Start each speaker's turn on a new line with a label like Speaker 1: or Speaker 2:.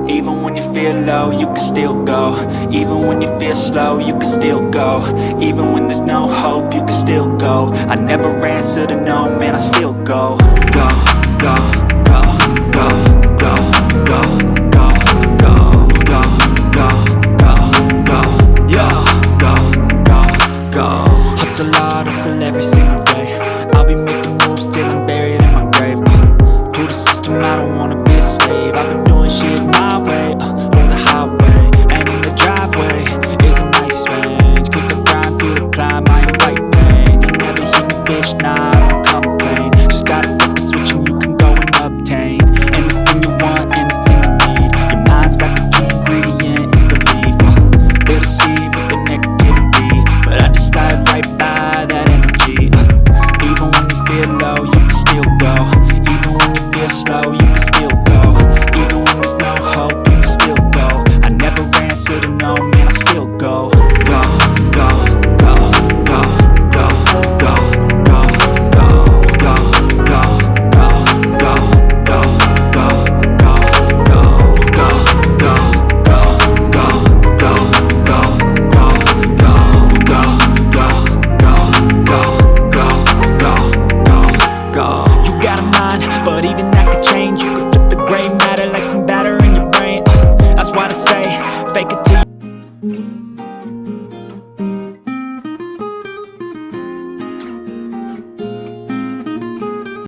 Speaker 1: Even when you feel low, you can still go. Even when you feel slow, you can still go. Even when there's no hope, you can still go. I never answer to no, man, I still go. Go, go, go, go, go, go, go, go, go, go, go, go, yo, go, go, go. Hustle hard, hustle every single day. I'll be making moves till I'm buried in my grave. To the system, I don't wanna be a slave. I've been doing shit my way, on the highway. And in the driveway is a nice range. Cause I grind through the climb, I invite pain. You never hear me, bitch, nah, I don't complain. Just gotta flip the switch and you can go and obtain anything you want, anything you need. Your mind's got the key ingredient, it's belief. They deceive with the negativity, but I just slide right by that energy. Even when you feel low, you can still go. Even when you feel slow, you can still go. Even when there's no hope, you can still go. I never answer to no,